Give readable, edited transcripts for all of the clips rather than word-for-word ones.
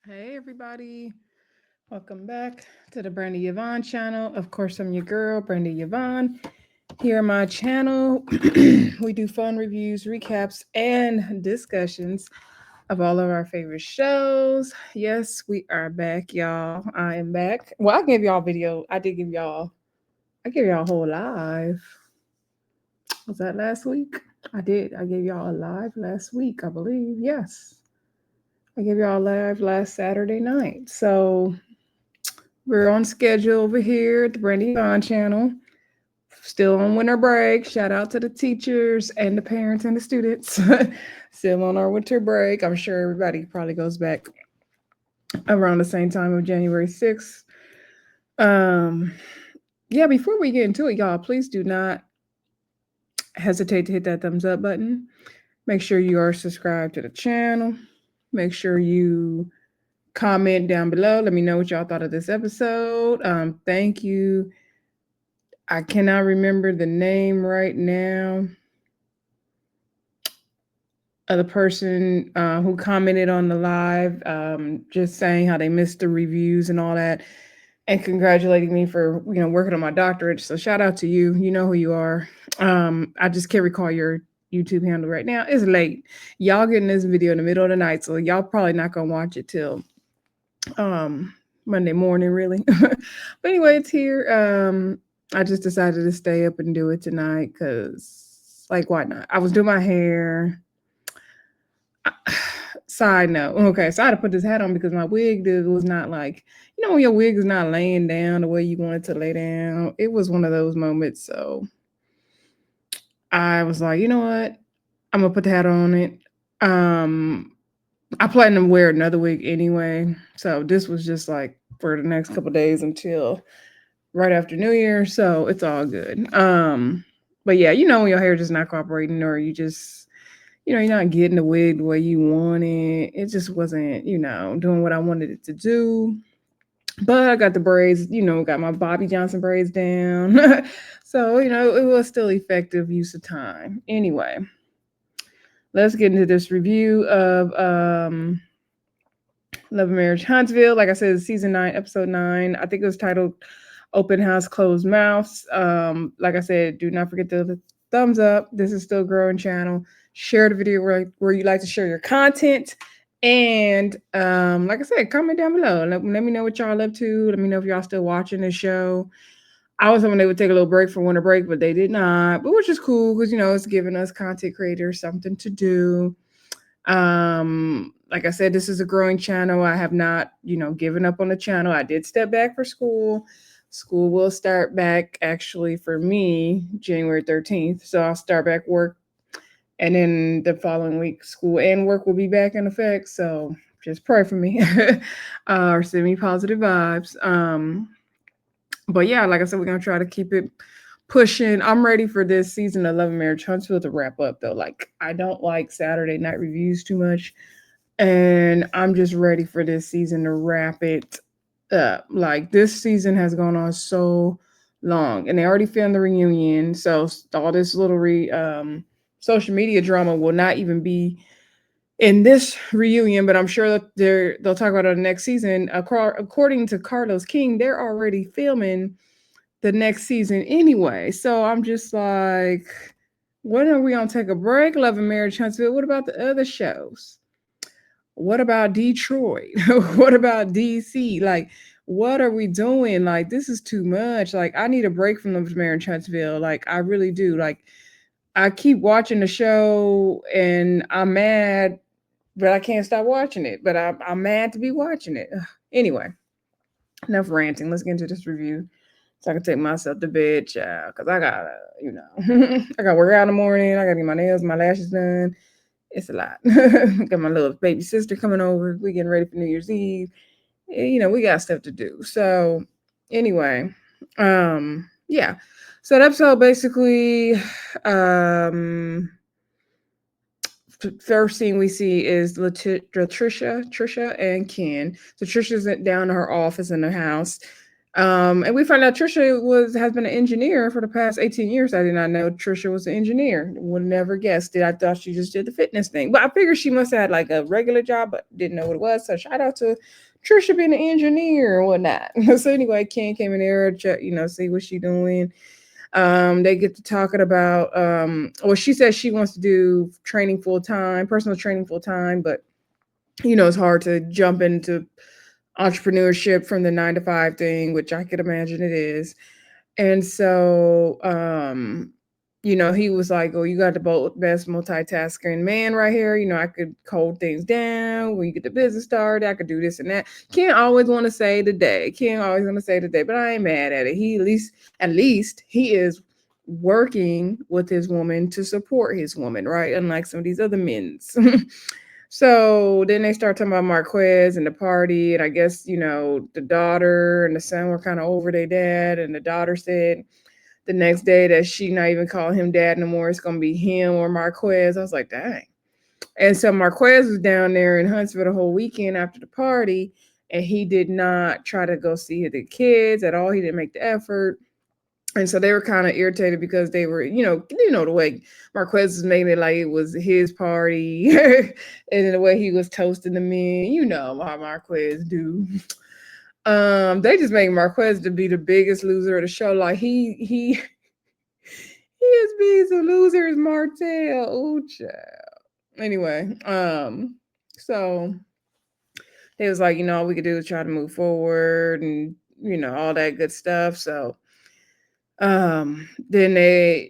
Hey everybody, welcome back to the Brandy Yvonne channel. Of course, I'm your girl, Brandy Yvonne. Here on my channel, we do fun reviews, recaps, and discussions of all of our favorite shows. Yes, we are back, y'all. I am back. Well, I gave y'all video. I gave y'all a whole live. Was that last week? I did. I gave y'all a live last week, I believe. Yes. I gave y'all a live last Saturday night. So we're on schedule over here at the Brandy Vaughn channel. Still on winter break. Shout out to the teachers and the parents and the students. Still on our winter break. I'm sure everybody probably goes back around the same time of January 6th. Um, yeah, before we get into it, y'all, please do not hesitate to hit that thumbs up button. Make sure you are subscribed to the channel. Make sure you comment down below. Let me know what y'all thought of this episode. Thank you. I cannot remember the name right now of the person who commented on the live, just saying how they missed the reviews and all that, and congratulating me for working on my doctorate. So shout out to you. You know who you are. I just can't recall your YouTube handle right now. It's late. Y'all getting this video in the middle of the night, so y'all probably not gonna watch it till um Monday morning, really. But anyway, it's here. I just decided to stay up and do it tonight because, like, why not? I was doing my hair. Side note, okay, so I had to put this hat on because my wig was not like, when your wig is not laying down the way you want it to lay down. It was one of those moments. So I was like, you know what? I'm gonna put the hat on it. Um, I plan to wear another wig anyway. So this was just like for the next couple days until right after New Year. So it's all good. But yeah, when your hair just not cooperating or you just, you're not getting the wig the way you want it. It just wasn't, doing what I wanted it to do. But I got the braids, got my Bobby Johnson braids down. So, it was still effective use of time. Anyway, let's get into this review of Love and Marriage Huntsville. Like I said, season 9, episode 9. I think it was titled Open House, Closed Mouths. Like I said, do not forget the thumbs up. This is still a growing channel. Share the video where you like to share your content. And like I said, comment down below. Let me know what y'all up to. Let me know if y'all still watching this show. I was hoping they would take a little break for winter break, but they did not. But which is cool because it's giving us content creators something to do. Like I said, this is a growing channel. I have not, given up on the channel. I did step back for school. School will start back actually for me January 13th. So I'll start back work. And then the following week, school and work will be back in effect. So just pray for me or send me positive vibes. But yeah, like I said, we're going to try to keep it pushing. I'm ready for this season of Love and Marriage Huntsville to wrap up, though. Like, I don't like Saturday night reviews too much. And I'm just ready for this season to wrap it up. Like, this season has gone on so long, and they already filmed the reunion. So all this little social media drama will not even be in this reunion, but I'm sure that they'll talk about it the next season. According to Carlos King, they're already filming the next season anyway. So I'm just like, when are we gonna take a break? Love and Marriage Huntsville. What about the other shows? What about Detroit? What about DC? Like, what are we doing? Like, this is too much. Like, I need a break from Love and Marriage Huntsville. Like, I really do. Like, I keep watching the show and I'm mad, but I can't stop watching it. But I'm mad to be watching it. Ugh. Anyway, enough ranting. Let's get into this review so I can take myself to bed, child. Because I got to, I got to work out in the morning. I got to get my nails, my lashes done. It's a lot. Got my little baby sister coming over. We getting ready for New Year's Eve. We got stuff to do. So anyway, yeah. So the episode basically, first thing we see is Trisha and Ken. So Trisha's down in her office in the house. And we found out Trisha has been an engineer for the past 18 years. I did not know Trisha was an engineer. Would never guessed it. I thought she just did the fitness thing. But I figured she must have had like a regular job, but didn't know what it was. So shout out to Trisha being an engineer and whatnot. So anyway, Ken came in there, check, see what she doing. They get to talking about well, she says she wants to do training full time, personal training full time, but it's hard to jump into entrepreneurship from the 9 to 5 thing, which I could imagine it is. And so, he was like, "Oh, you got the best multitasking man right here. I could hold things down when you get the business started. I could do this and that." Can't always want to say the day. Can't always want to say the day, but I ain't mad at it. He at least he is working with his woman to support his woman, right? Unlike some of these other men's. So then they start talking about Marquez and the party, and I guess the daughter and the son were kind of over their dad, and the daughter said the next day that she not even calling him dad no more. It's gonna be him or Marquez. I was like, dang. And so Marquez was down there in Huntsville the whole weekend after the party, and he did not try to go see the kids at all. He didn't make the effort. And so they were kind of irritated because they were, the way Marquez was making it like it was his party, and the way he was toasting the men, how Marquez do. They just make Marquez to be the biggest loser of the show. Like he is being a loser as Martell. Ooh, child. Anyway, so they was like, all we could do is try to move forward and all that good stuff. So then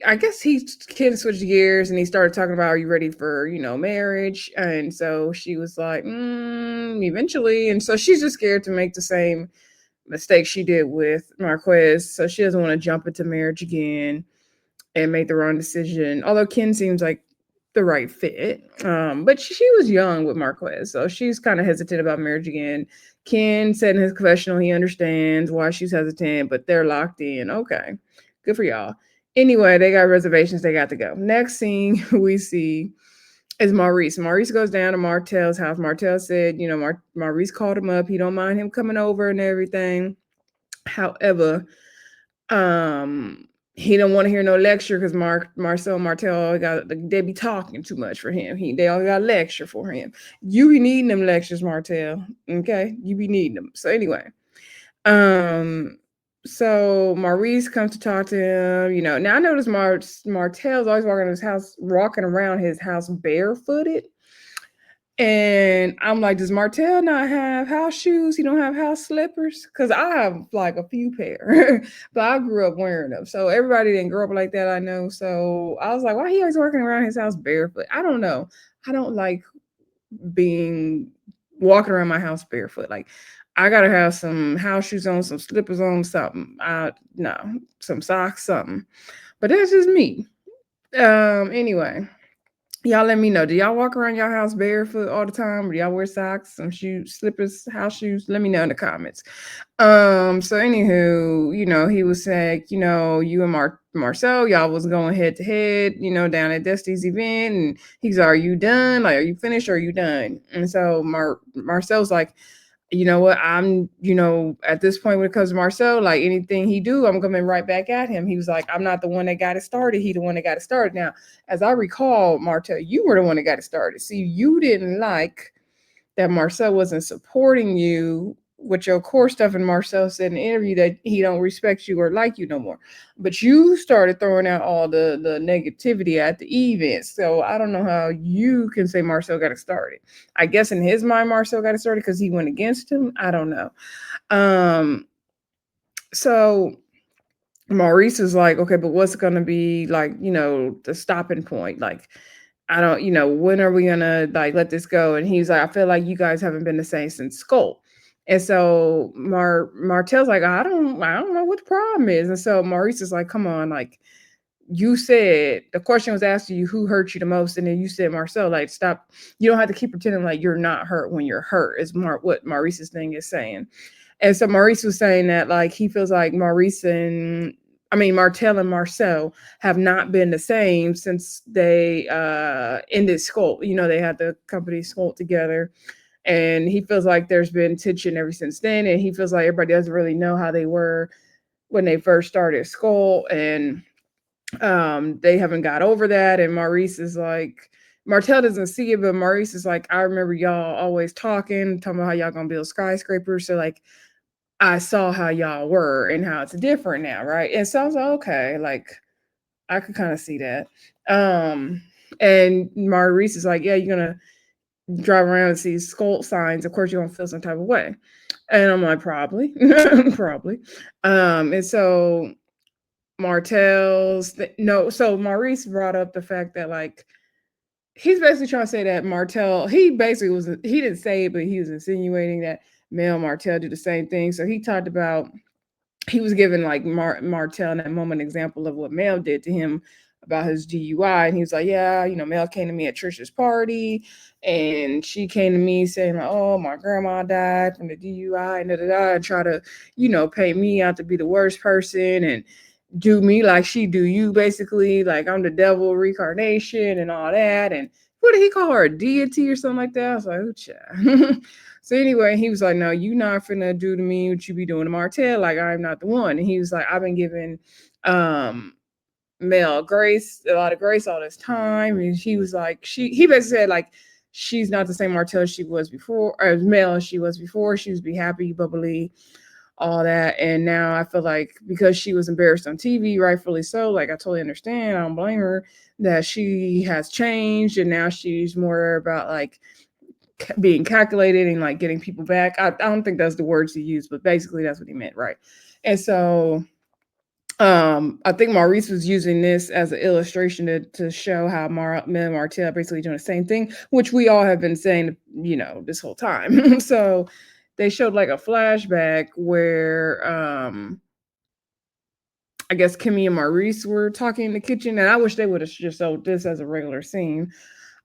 I guess he kid switched gears and he started talking about, are you ready for marriage? And so she was like, eventually. And so she's just scared to make the same mistake she did with Marquez, so she doesn't want to jump into marriage again and make the wrong decision, although Ken seems like the right fit. But she was young with Marquez, so she's kind of hesitant about marriage again. Ken said in his confessional he understands why she's hesitant, but they're locked in. Okay, good for y'all. Anyway, they got reservations, they got to go. Next scene we see is Maurice. Maurice goes down to Martell's house. Martell said, Maurice called him up. He don't mind him coming over and everything. However, he don't want to hear no lecture because Marsau and Martell they be talking too much for him. They all got lecture for him. You be needing them lectures, Martell. Okay, you be needing them. So anyway, so Maurice comes to talk to him. Now I notice Martell's always walking around his house barefooted. And I'm like, does Martell not have house shoes? He don't have house slippers? Because I have like a few pair, but I grew up wearing them. So everybody didn't grow up like that, I know. So I was like, why he always walking around his house barefoot? I don't know. I don't like walking around my house barefoot. Like, I gotta have some house shoes on, some slippers on, something. No, some socks, something. But that's just me. Anyway. Y'all let me know. Do y'all walk around your house barefoot all the time? Or do y'all wear socks, some shoes, slippers, house shoes? Let me know in the comments. So anywho, he was saying, you and Marsau, y'all was going head to head, down at Dusty's event. And he's, are you done? Like, are you finished or are you done? And so Marsau's like, you know what, I'm, at this point when it comes to Marsau, like anything he do, I'm coming right back at him. He was like, I'm not the one that got it started. He the one that got it started. Now, as I recall, Martell, you were the one that got it started. See, you didn't like that Marsau wasn't supporting you with your core stuff, and Marsau said in the interview that he don't respect you or like you no more. But you started throwing out all the negativity at the event. So I don't know how you can say Marsau got it started. I guess in his mind, Marsau got it started because he went against him. I don't know. So Maurice is like, okay, but what's going to be like, the stopping point? Like, I don't, when are we going to like let this go? And he's like, I feel like you guys haven't been the same since school. And so Martell's like, I don't know what the problem is. And so Maurice is like, come on, like you said, the question was asked to you, who hurt you the most? And then you said, Marcel, like, stop. You don't have to keep pretending like you're not hurt when you're hurt, is what Maurice's thing is saying. And so Maurice was saying that like he feels like Martell and Marsau have not been the same since they ended school. They had the company school together. and he feels like there's been tension ever since then, and he feels like everybody doesn't really know how they were when they first started school, and they haven't got over that. And Maurice is like, Martell doesn't see it, but Maurice is like, I remember y'all always talking about how y'all gonna build skyscrapers. So like, I saw how y'all were and how it's different now, right? And so I was like, okay, like I could kind of see that. Um, and Maurice is like, yeah, you're gonna drive around and see skull signs. Of course, you're gonna feel some type of way. And I'm like, probably, probably. And so no, so Maurice brought up the fact that like he's basically trying to say that Martell, he didn't say it, but he was insinuating that male Martell do the same thing. So he talked about, he was giving like Martell in that moment an example of what Mel did to him about his DUI, and he was like, "Yeah, Mel came to me at Trisha's party, and she came to me saying like, oh, my grandma died from the DUI, and da da da, and try to, paint me out to be the worst person, and do me like she do you, basically, like I'm the devil reincarnation and all that." And what did he call her, a deity or something like that? I was like, oh, child. So anyway, he was like, no, you not finna do to me what you be doing to Martell. Like, I'm not the one. And he was like, I've been giving Mel grace, a lot of grace all this time. And he was like, he basically said, like, she's not the same Martell she was before, or Mel she was before. She was be happy, bubbly, all that. And now I feel like because she was embarrassed on TV, rightfully so, like I totally understand. I don't blame her, that she has changed and now she's more about like being calculated and like getting people back. I don't think that's the words he used, but basically that's what he meant, right? And so I think Maurice was using this as an illustration to show how Mel and Martell are basically doing the same thing, which we all have been saying, this whole time. So they showed like a flashback where I guess Kimmie and Maurice were talking in the kitchen, and I wish they would have just showed this as a regular scene.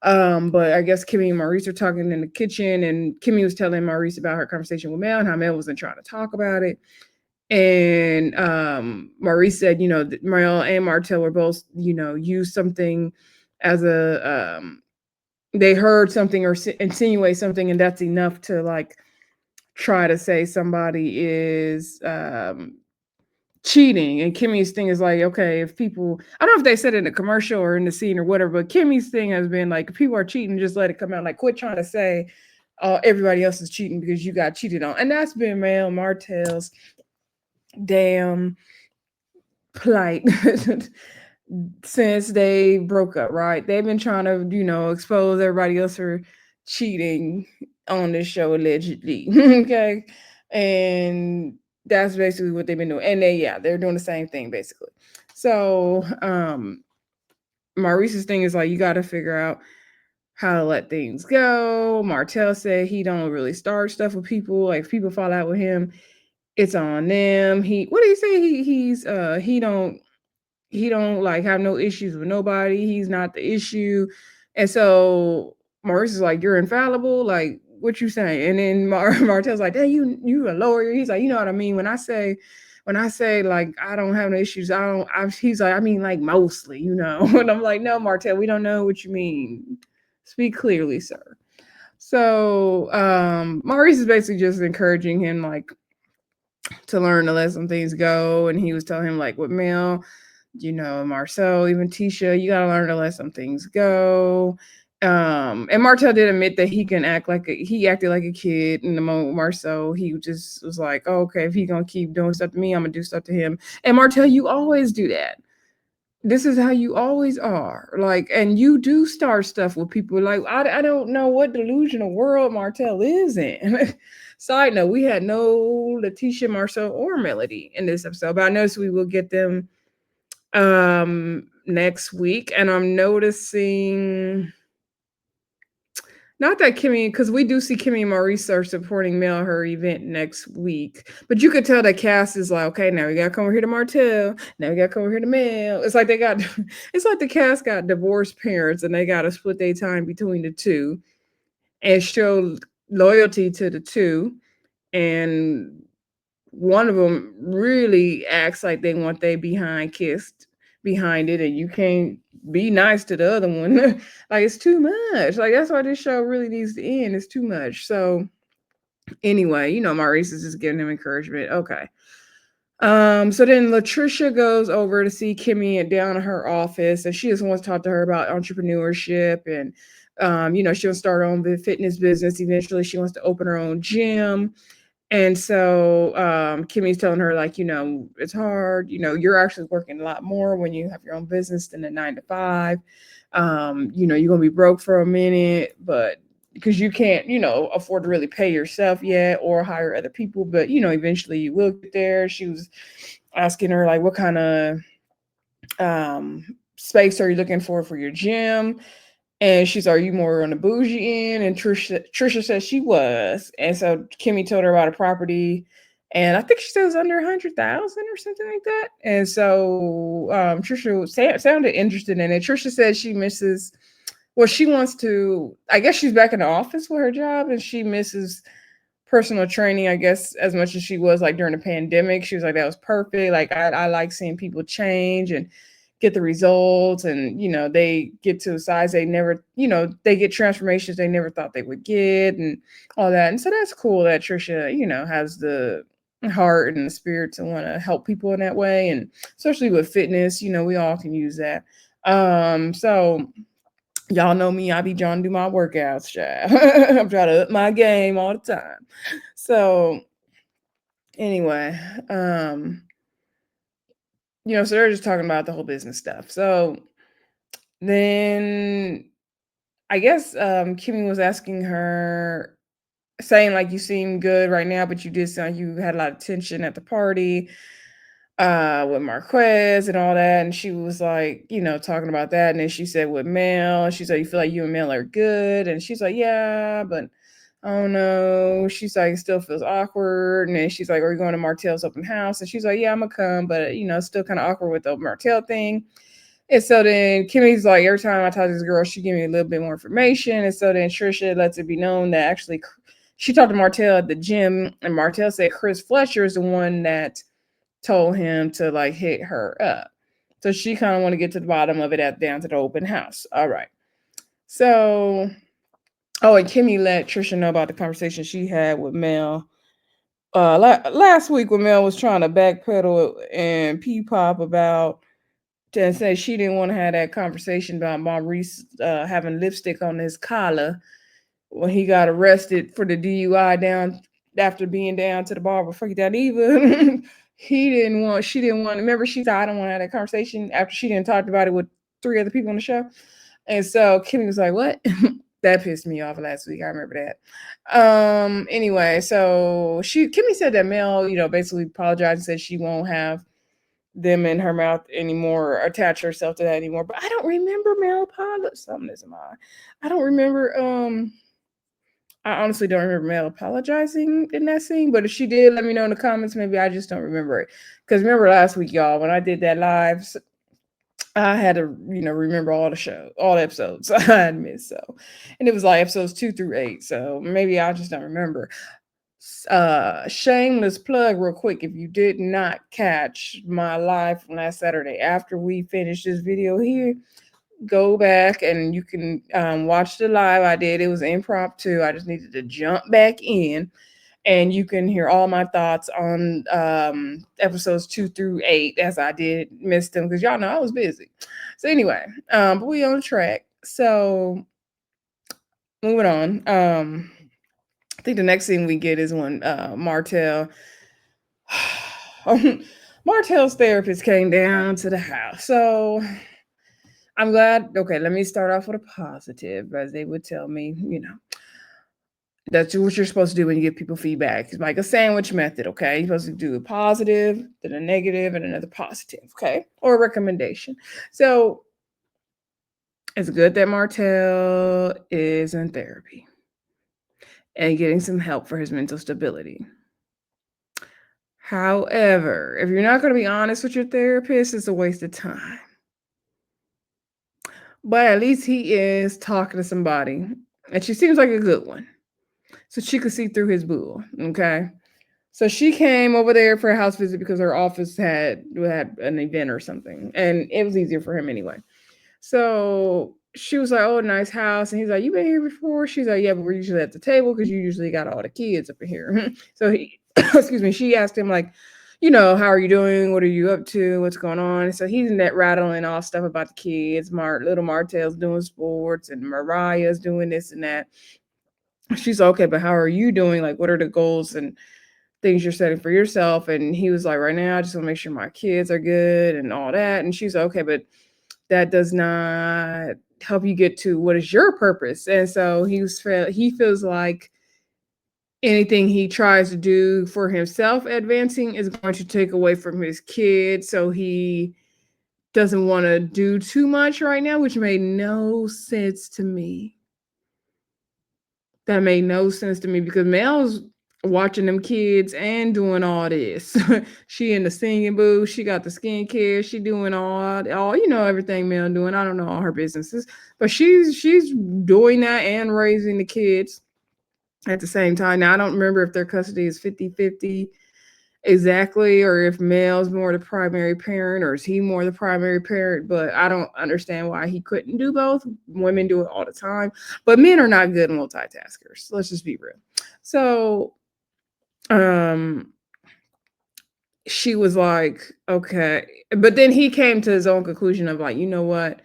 But I guess Kimmie and Maurice are talking in the kitchen, and Kimmie was telling Maurice about her conversation with Mel and how Mel wasn't trying to talk about it. And Maurice said, Mel and Martell were both, use something as a they heard something or insinuate something, and that's enough to like try to say somebody is cheating. And Kimmie's thing is like, okay, if people, I don't know if they said it in the commercial or in the scene or whatever, but Kimmie's thing has been like, if people are cheating, just let it come out. Like, quit trying to say everybody else is cheating because you got cheated on. And that's been Mel Martell's damn plight since they broke up, right? They've been trying to, expose everybody else for cheating on this show allegedly. Okay. And that's basically what they've been doing. And they're doing the same thing basically. So Maurice's thing is like, you got to figure out how to let things go. Martell said he don't really start stuff with people. Like if people fall out with him, it's on them. What did he say? He don't like have no issues with nobody. He's not the issue. And so Maurice is like, you're infallible. Like, what you saying? And then Martell's like, hey, you a lawyer. He's like, you know what I mean? When I say like I don't have no issues, he's like, I mean like mostly, And I'm like, no, Martell, we don't know what you mean. Speak clearly, sir. So Maurice is basically just encouraging him like to learn to let some things go. And he was telling him like with Mel, Marsau, even Trisha, you gotta learn to let some things go. And Martell did admit that he can he acted like a kid in the moment. Marsau, he just was like, oh, okay, if he gonna keep doing stuff to me, I'm gonna do stuff to him. And Martell, you always do that. This is how you always are. Like, and you do start stuff with people. Like, I don't know what delusional world Martell is in. Side note, we had no Latrisha, Marsau, or Melody in this episode, but I noticed we will get them next week. And I'm noticing, not that Kimmie, because we do see Kimmie and Maurice are supporting Mel her event next week, but you could tell the cast is like, okay, now we gotta come over here to Martell, now we gotta come over here to Mel. It's like it's like the cast got divorced parents and they gotta split their time between the two and show loyalty to the two. And one of them really acts like they want their behind kissed behind it, and you can't be nice to the other one. Like it's too much. Like that's why this show really needs to end. It's too much. So anyway, Maurice is just giving him encouragement. Okay. So then Latrisha goes over to see Kimmie and down in her office, and she just wants to talk to her about entrepreneurship and she wants to start her own fitness business. Eventually, she wants to open her own gym. And so Kimmie's telling her, like, it's hard. You're actually working a lot more when you have your own business than a 9 to 5. You're gonna be broke for a minute, but because you can't, afford to really pay yourself yet or hire other people, but eventually you will get there. She was asking her like what kind of space are you looking for your gym? And she's, are you more on the bougie end? And Trisha said she was. And so Kimmie told her about a property, and I think she said it was under 100,000 or something like that. And so Trisha sounded interested in it. Trisha said she misses. Well, she wants to. I guess she's back in the office with her job, and she misses personal training, I guess, as much as she was like during the pandemic. She was like, that was perfect. Like I like seeing people change and get the results, and they get to a size they never, they get transformations they never thought they would get and all that. And so that's cool that Trisha, has the heart and the spirit to want to help people in that way. And especially with fitness, we all can use that. So y'all know me, I be trying to do my workouts, child. I'm trying to up my game all the time. So anyway, so they're just talking about the whole business stuff. So then I guess Kimmie was asking her, saying like, you seem good right now, but you did sound like you had a lot of tension at the party with Marquez and all that. And she was like, talking about that. And then she said with Mel, she said, you feel like you and Mel are good? And she's like, yeah, but I don't know. She's like, it still feels awkward. And then she's like, are you going to Martell's open house? And she's like, yeah, I'm gonna come, but it's still kind of awkward with the Martell thing. And so then Kimmie's like, every time I talk to this girl, she give me a little bit more information. And so then Trisha lets it be known that actually she talked to Martell at the gym, and Martell said Chris Fletcher is the one that told him to like hit her up. So she kind of want to get to the bottom of it at down to the open house. All right. So, and Kimmie let Trisha know about the conversation she had with Mel last week when Mel was trying to backpedal and pop about to say she didn't want to have that conversation about Maurice having lipstick on his collar when he got arrested for the DUI down after being down to the bar with Freaky Down Eva. She didn't want, remember she said, I don't want to have that conversation after she didn't talk about it with 3 other people on the show. And so Kimmie was like, what? That pissed me off last week. I remember that. Anyway, so Kimmie said that Mel, basically apologized and said she won't have them in her mouth anymore, or attach herself to that anymore. But I don't remember Mel apologizing. Something is mine. I don't remember. I honestly don't remember Mel apologizing in that scene. But if she did, let me know in the comments. Maybe I just don't remember it. Because remember last week, y'all, when I did that live, I had to, remember all the episodes I had missed. So, and it was like episodes 2 through 8. So maybe I just don't remember. Shameless plug real quick. If you did not catch my live from last Saturday, after we finished this video here, go back and you can watch the live I did. It was impromptu. I just needed to jump back in, and you can hear all my thoughts on episodes 2 through 8, as I did miss them because y'all know I was busy. So anyway, but we on track. So moving on. I think the next thing we get is when Martell, Martell's therapist came down to the house. So I'm glad. Okay, let me start off with a positive, as they would tell me, that's what you're supposed to do when you give people feedback. It's like a sandwich method, okay? You're supposed to do a positive, then a negative, and another positive, okay? Or a recommendation. So it's good that Martell is in therapy and getting some help for his mental stability. However, if you're not going to be honest with your therapist, it's a waste of time. But at least he is talking to somebody, and she seems like a good one. So she could see through his bull, okay? So she came over there for a house visit because her office had an event or something, and it was easier for him anyway. So she was like, "Oh, nice house," and he's like, "You been here before?" She's like, "Yeah, but we're usually at the table because you usually got all the kids up in here." So he, excuse me, she asked him like, "How are you doing? What are you up to? What's going on?" So he's net rattling off stuff about the kids. Little Martell's doing sports, and Mariah's doing this and that. She's like, "Okay, but how are you doing? Like, what are the goals and things you're setting for yourself?" And he was like, "Right now, I just want to make sure my kids are good and all that." And she's like, "Okay, but that does not help you get to what is your purpose." And so he feels like anything he tries to do for himself advancing is going to take away from his kids. So he doesn't want to do too much right now, which made no sense to me. That made no sense to me because Mel's watching them kids and doing all this. She in the singing booth, she got the skincare, she doing all everything Mel doing. I don't know all her businesses, but she's doing that and raising the kids at the same time. Now I don't remember if their custody is 50-50 exactly, or if Mel's more the primary parent or is he more the primary parent, but I don't understand why he couldn't do both. Women do it all the time, but men are not good multitaskers. Let's just be real. So um she was like, okay, but then he came to his own conclusion of like, you know what,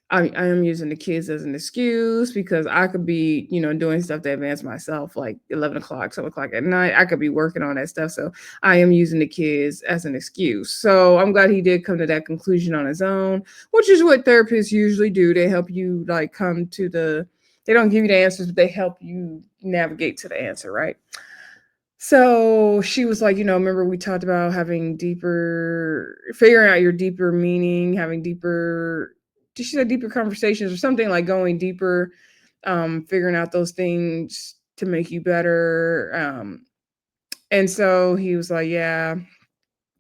I am using the kids as an excuse because I could be, doing stuff to advance myself like 11 o'clock, 7 o'clock at night. I could be working on that stuff. So I am using the kids as an excuse. So I'm glad he did come to that conclusion on his own, which is what therapists usually do. They help you like they don't give you the answers, but they help you navigate to the answer, right? So she was like, remember we talked about figuring out your deeper meaning, having deeper, she said deeper conversations or something like going deeper, figuring out those things to make you better. And so he was like, yeah.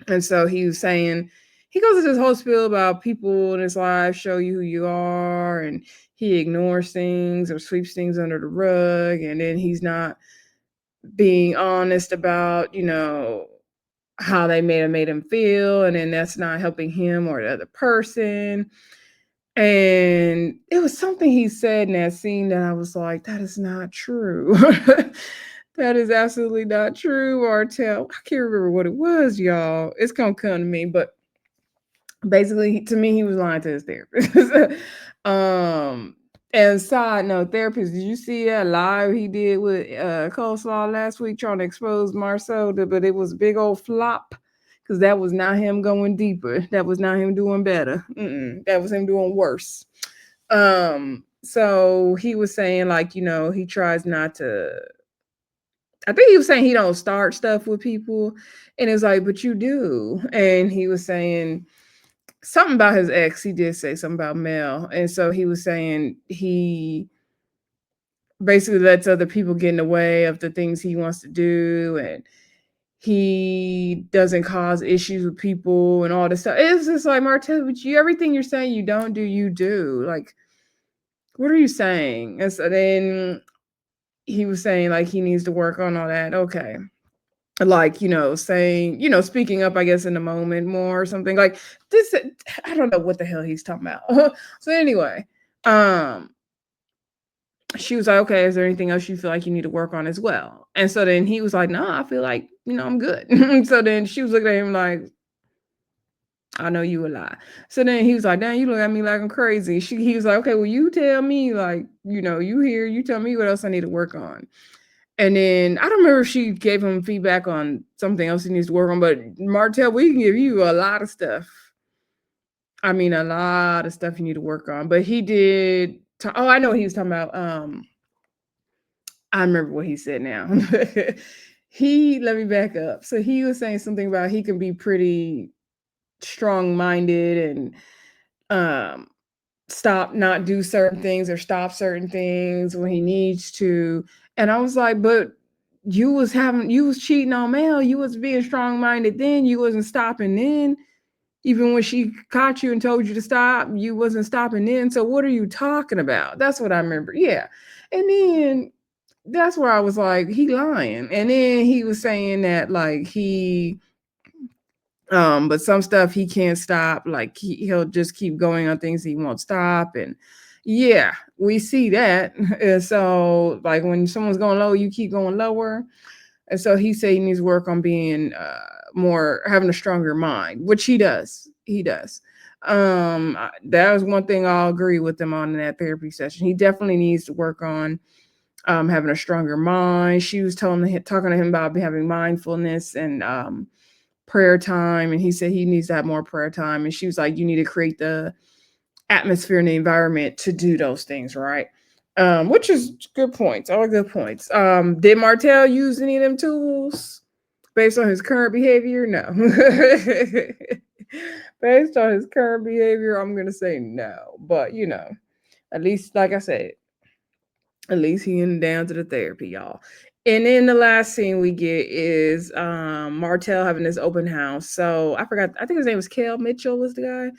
And so he was saying, he goes into this whole spiel about people in his life show you who you are, and he ignores things or sweeps things under the rug, and then he's not being honest about, how they may have made him feel, and then that's not helping him or the other person. And it was something he said in that scene that I was like, that is not true. That is absolutely not true, Martell. I can't remember what it was, y'all. It's gonna come to me, but basically, to me, he was lying to his therapist. um, and side note, therapist, did you see that live he did with Coleslaw last week trying to expose Marsau? But it was a big old flop because that was not him going deeper. That was not him doing better. That was him doing worse. So he was saying like, he tries not to. I think he was saying he don't start stuff with people, and it's like, but you do. And he was saying something about his ex. He did say something about Mel. And so he was saying he basically lets other people get in the way of the things he wants to do. And he doesn't cause issues with people and all this stuff. It's just like, Martell, but everything you're saying you don't do, you do. Like, what are you saying? And so then he was saying like he needs to work on all that. Okay. Like, saying, speaking up, I guess, in the moment more or something like this. I don't know what the hell he's talking about. So anyway, um, she was like, okay, is there anything else you feel like you need to work on as well? And so then he was like, no, I feel like, I'm good. So then she was looking at him like, I know you a lie. So then he was like, damn, you look at me like I'm crazy. He was like, okay, well, you tell me, like, you here, you tell me what else I need to work on. And then I don't remember if she gave him feedback on something else he needs to work on, but Martell, we can give you a lot of stuff. I mean, a lot of stuff you need to work on. But he did. I know what he was talking about. I remember what he said now. Let me back up. So he was saying something about he can be pretty strong-minded and not do certain things or stop certain things when he needs to. And I was like, but you was cheating on Mel. You was being strong-minded then. You wasn't stopping then. Even when she caught you and told you to stop, you wasn't stopping then. So what are you talking about? That's what I remember. Yeah. And then that's where I was like, he lying. And then he was saying that like but some stuff he can't stop, like he'll just keep going on things he won't stop. And yeah, we see that. And so like when someone's going low, you keep going lower. And so he said he needs work on being more, having a stronger mind, which he does. He does. That was one thing I'll agree with him on in that therapy session. He definitely needs to work on having a stronger mind. She was talking to him about having mindfulness and prayer time, and he said he needs to have more prayer time. And she was like, you need to create the atmosphere and the environment to do those things, right? Which is good points, all good points. Did Martell use any of them tools based on his current behavior? No. Based on his current behavior, I'm gonna say no. But at least, like I said, at least he in down to the therapy, y'all. And then the last scene we get is Martell having this open house. So I forgot, I think his name was Kel Mitchell was the guy.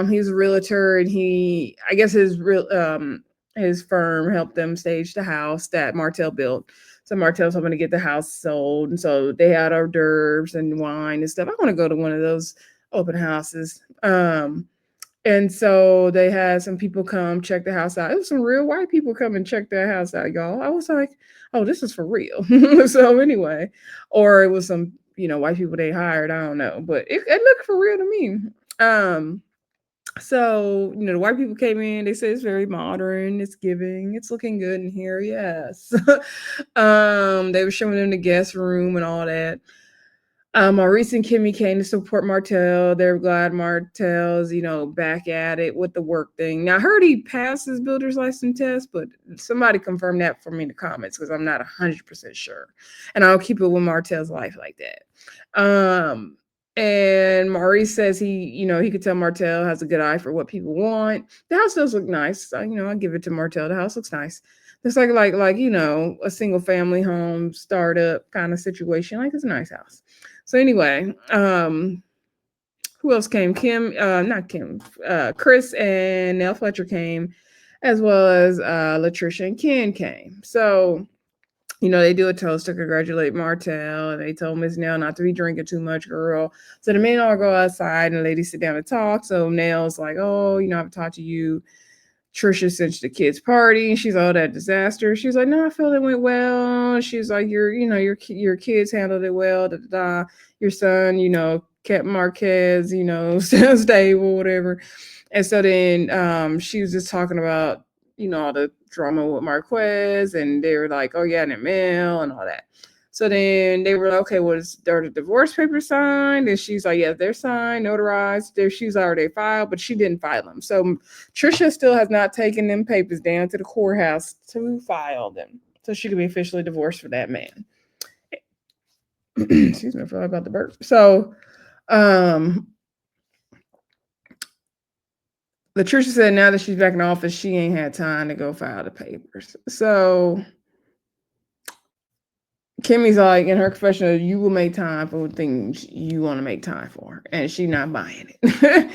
He's a realtor, and I guess his firm helped them stage the house that Martell built. So Martell's hoping to get the house sold. And so they had hors d'oeuvres and wine and stuff. I want to go to one of those open houses. And so they had some people come check the house out. It was some real white people come and check their house out, y'all. I was like, oh, this is for real. So anyway, or it was some, white people they hired. I don't know, but it looked for real to me. So the white people came in. They said it's very modern. It's giving. It's looking good in here. Yes. They were showing them the guest room and all that. Maurice and Kimmie came to support Martell. They're glad Martell's, back at it with the work thing. Now, I heard he passed his builder's license test, but somebody confirmed that for me in the comments because I'm not 100% sure. And I'll keep it with Martell's life like that. And Maurice says he could tell Martell has a good eye for what people want. The house does look nice. So, I'll give it to Martell. The house looks nice. It's like a single family home startup kind of situation. Like it's a nice house. So anyway, who else came? Not Kim, Chris and Nell Fletcher came, as well as Latrisha and Ken came. So, they do a toast to congratulate Martell, and they told Miss Nell not to be drinking too much, girl. So the men all go outside, and the ladies sit down and talk. So Nell's like, oh, I've talked to you. Trisha sent the kids' party, and she's all that disaster. She's like, no, I feel it went well. She's like, your kids handled it well. Da, da, da. Your son, kept Marquez, stable, whatever. And so then she was just talking about, all the drama with Marquez, and they were like, oh yeah, and the mail and all that. So then they were like, okay, was there the divorce papers signed? And she's like, yeah, they're signed, notarized. She's already filed, but she didn't file them. So Trisha still has not taken them papers down to the courthouse to file them. So she could be officially divorced for that man. Excuse me, I forgot about the burp. So Latrisha said now that she's back in office, she ain't had time to go file the papers. So Kimmie's like in her confessional, you will make time for things you want to make time for, and she's not buying it.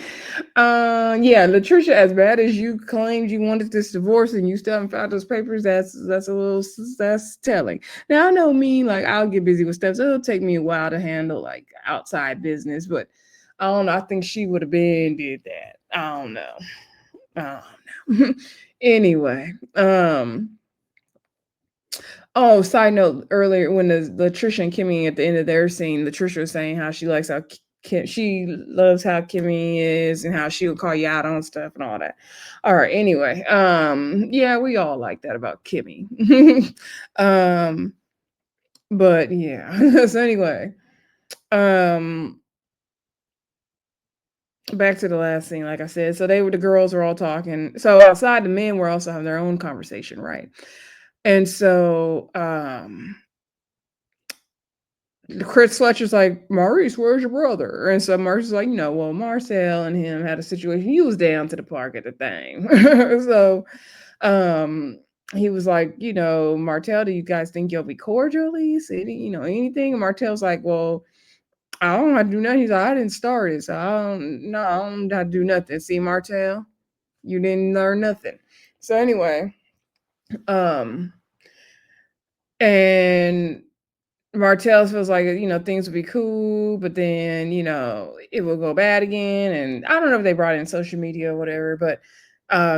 Yeah, Latrisha, as bad as you claimed you wanted this divorce and you still haven't filed those papers, that's telling. Now I know me, like I'll get busy with stuff, so it'll take me a while to handle like outside business, but I don't know. I think she would have been did that. I don't know. Anyway, oh, side note, earlier when the Trisha and Kimmie at the end of their scene, Trisha was saying how she likes how she loves how Kimmie is and how she would call you out on stuff and all that. All right, anyway, yeah, we all like that about Kimmie. But yeah. So anyway, back to the last scene, like I said. So the girls were all talking. So outside, the men were also having their own conversation, right? And so Chris Fletcher's like, Maurice, where's your brother? And so Maurice is like, well, Marcel and him had a situation. He was down to the park at the thing. So he was like, Martell, do you guys think you'll be cordial at least? Anything? And Martell's like, well, I don't have to do nothing. He's like, I didn't start it, so I don't have to do nothing. See, Martell, you didn't learn nothing. So anyway, And Martell feels like, things would be cool, but then, it will go bad again. And I don't know if they brought in social media or whatever, but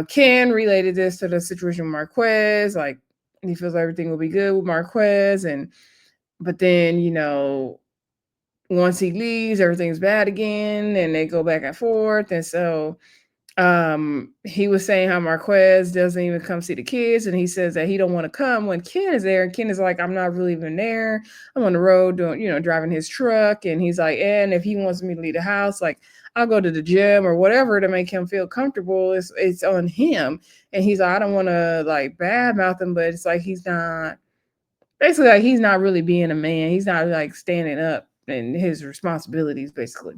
Ken related this to the situation with Marquez. Like, he feels everything will be good with Marquez. But then, once he leaves, everything's bad again, and they go back and forth. And so he was saying how Marquez doesn't even come see the kids, and he says that he don't want to come when Ken is there, and Ken is like, I'm not really even there. I'm on the road doing, driving his truck. And he's like, and if he wants me to leave the house, like, I'll go to the gym or whatever to make him feel comfortable. It's on him. And he's like, I don't want to like badmouth him, but it's like he's not, basically, like, he's not really being a man. He's not like standing up in his responsibilities, basically.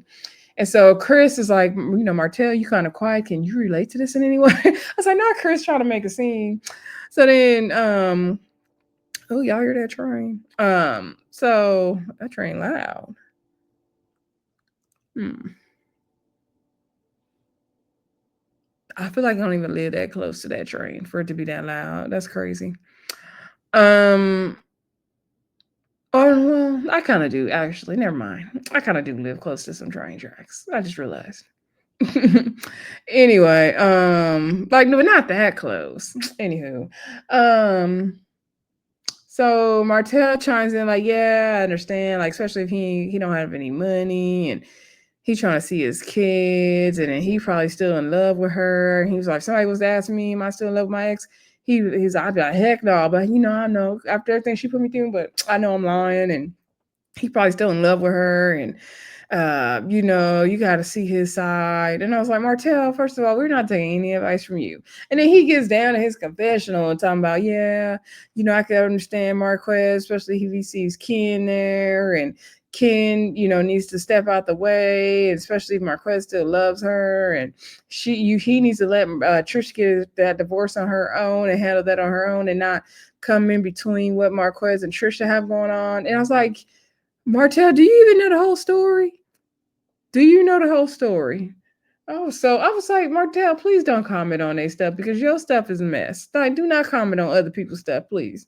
And so Chris is like, Martell, you kind of quiet. Can you relate to this in any way? I was like, not Chris trying to make a scene. So then, oh, y'all hear that train? So that train loud. I feel like I don't even live that close to that train for it to be that loud. That's crazy. Oh well, I kind of do actually. Never mind. I kind of do live close to some train tracks. I just realized. Anyway, like, no, not that close. Anywho, so Martell chimes in like, yeah, I understand, like, especially if he don't have any money, and he's trying to see his kids, and then he probably still in love with her. And he was like, somebody was asking me, am I still in love with my ex? He's like, I'd be like, heck no, but I know after everything she put me through, but I know I'm lying. And he probably still in love with her. And you got to see his side. And I was like, Martell, first of all, we're not taking any advice from you. And then he gets down to his confessional and talking about, yeah, I could understand Marquez, especially if he sees Ken there, and Ken, needs to step out the way, especially if Marquez still loves her, and he needs to let Trisha get that divorce on her own and handle that on her own, and not come in between what Marquez and Trisha have going on. And I was like, Martell, do you even know the whole story? Do you know the whole story? Oh, so I was like, Martell, please don't comment on their stuff because your stuff is a mess. Like, do not comment on other people's stuff, please.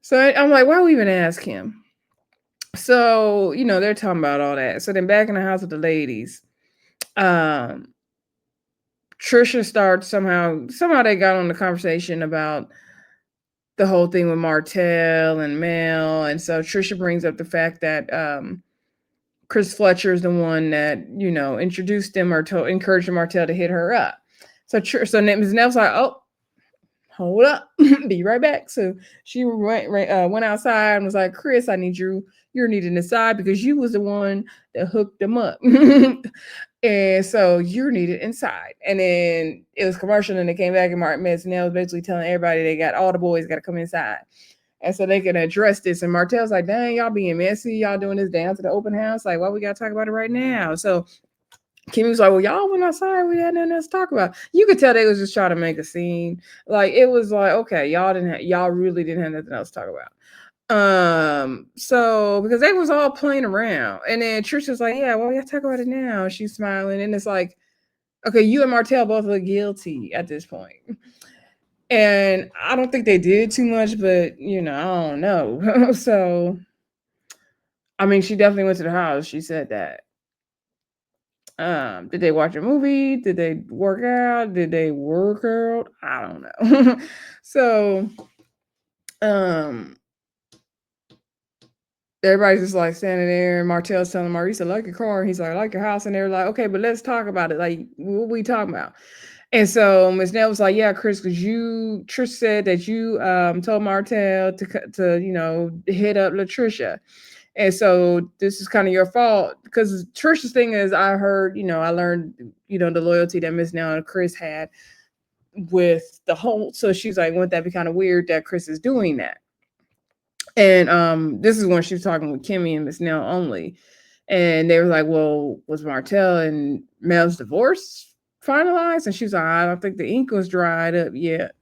So I'm like, why would we even ask him? So, they're talking about all that. So then back in the house with the ladies, um, Trisha starts somehow they got on the conversation about the whole thing with Martell and Mel. And so Trisha brings up the fact that Chris Fletcher is the one that, introduced him or encouraged Martell to hit her up. So Ms. Nell's like, oh, hold up, be right back. So she went outside and was like, Chris, I need you're needed inside because you was the one that hooked them up. And so you're needed inside. And then it was commercial, and they came back, and Ms. Nell was basically telling everybody all the boys got to come inside. And so they can address this. And Martell's like, dang, y'all being messy. Y'all doing this dance at the open house. Like, why we got to talk about it right now? So Kimmie was like, well, y'all went outside. We had nothing else to talk about. You could tell they was just trying to make a scene. Like, it was like, okay, y'all really didn't have nothing else to talk about. So because they was all playing around. And then Trisha's like, yeah, well, we got to talk about it now. She's smiling. And it's like, okay, you and Martell both look guilty at this point. And I don't think they did too much, but I don't know. So, I mean, she definitely went to the house. She said that. Did they watch a movie? Did they work out? Did they work out? I don't know. So, um, everybody's just like standing there, and Martell's telling Maurice, I like your car. He's like, I like your house. And they're like, okay, but let's talk about it. Like, what we talking about? And so Ms. Nell was like, yeah, Chris, because Trish said that you told Martell to hit up Latrisha. And so this is kind of your fault, because Trisha's thing is, I learned, the loyalty that Ms. Nell and Chris had with the whole. So she's like, wouldn't that be kind of weird that Chris is doing that? And this is when she was talking with Kimmie and Ms. Nell only. And they were like, well, was Martell and Mel's divorce finalized? And she was like, I don't think the ink was dried up yet.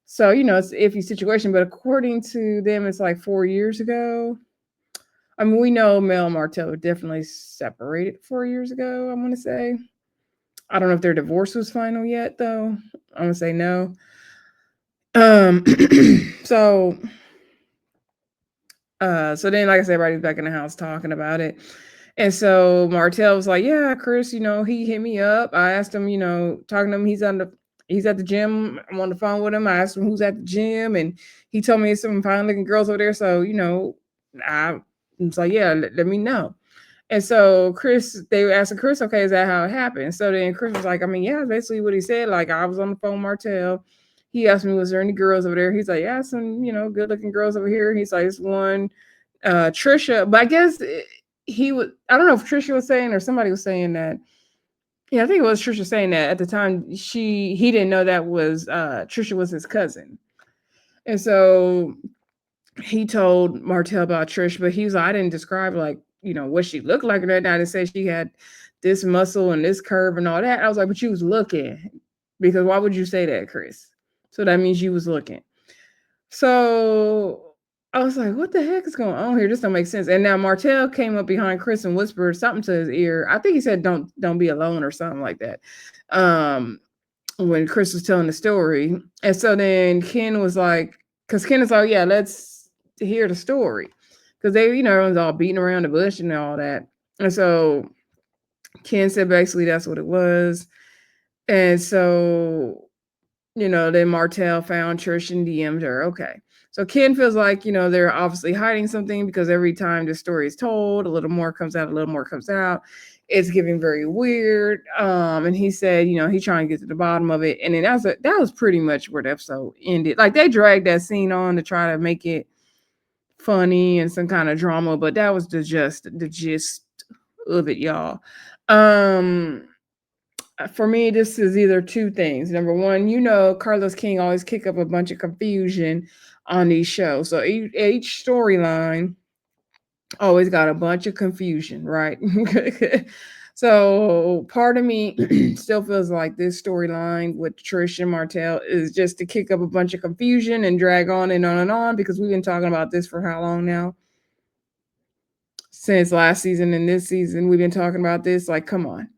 So, it's an iffy situation. But according to them, it's like 4 years ago. I mean, we know Mel and Martell were definitely separated 4 years ago, I'm going to say. I don't know if their divorce was final yet, though. I'm going to say no. So So then, like I said, everybody's back in the house talking about it. And so Martell was like, yeah, Chris, he hit me up. I asked him, talking to him, he's at the gym. I'm on the phone with him. I asked him who's at the gym, and he told me it's some fine looking girls over there. So, I was like, yeah, let me know. And so they were asking Chris, okay, is that how it happened? So then Chris was like, I mean, yeah, basically what he said. Like, I was on the phone with Martell. He asked me, was there any girls over there? He's like, yeah, some, good looking girls over here. He's like, it's one, Trisha. But I guess I don't know if Trisha was saying or somebody was saying that. Yeah, I think it was Trisha saying that at the time he didn't know that was Trisha was his cousin. And so he told Martell about Trish, but he was like, I didn't describe like, what she looked like or that. I didn't say she had this muscle and this curve and all that. I was like, but you was looking. Because why would you say that, Chris? So that means you was looking. So I was like, what the heck is going on here? This don't make sense. And now Martell came up behind Chris and whispered something to his ear. I think he said, don't be alone or something like that. When Chris was telling the story. And so then Ken was like, because Ken is like, yeah, let's hear the story. Because they, everyone's all beating around the bush and all that. And so Ken said basically that's what it was. And so, then Martell found Trish and DM'd her. Okay. So Ken feels like, they're obviously hiding something because every time the story is told, a little more comes out, a little more comes out. It's getting very weird. And he said, he's trying to get to the bottom of it. And then that was pretty much where the episode ended. Like they dragged that scene on to try to make it funny and some kind of drama, but that was the gist of it, y'all. For me, this is either two things. Number one, Carlos King always kick up a bunch of confusion on these shows. So each storyline always got a bunch of confusion, right? So part of me still feels like this storyline with Trisha and Martell is just to kick up a bunch of confusion and drag on and on because we've been talking about this for how long now? Since last season and this season, we've been talking about this. Like, come on.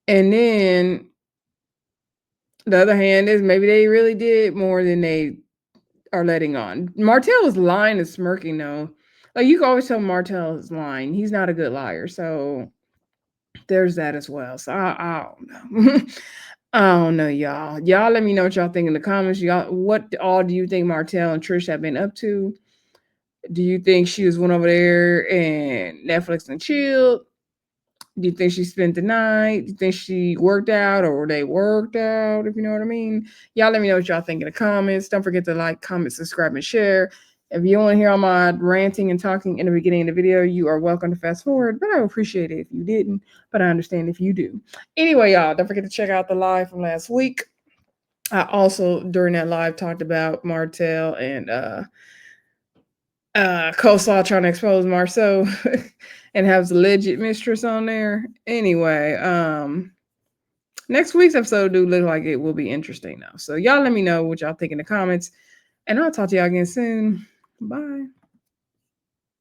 And then the other hand is maybe they really did more than they are letting on. Martell is lying and smirking though. Like you can always tell Martell is lying. He's not a good liar. So there's that as well. So I don't know. I don't know, y'all. Y'all let me know what y'all think in the comments. Y'all, what all do you think Martell and Trish have been up to? Do you think she was went over there and Netflix and chilled? Do you think she spent the night? Do you think she worked out or they worked out, if you know what I mean? Y'all let me know what y'all think in the comments. Don't forget to like, comment, subscribe, and share. If you want to hear all my ranting and talking in the beginning of the video, you are welcome to fast forward, but I would appreciate it if you didn't, but I understand if you do. Anyway, y'all, don't forget to check out the live from last week. I also, during that live, talked about Martell and Coleslaw trying to expose Marsau and has a legit mistress on there. Anyway, next week's episode do look like it will be interesting though. So y'all let me know what y'all think in the comments, and I'll talk to y'all again soon. Bye.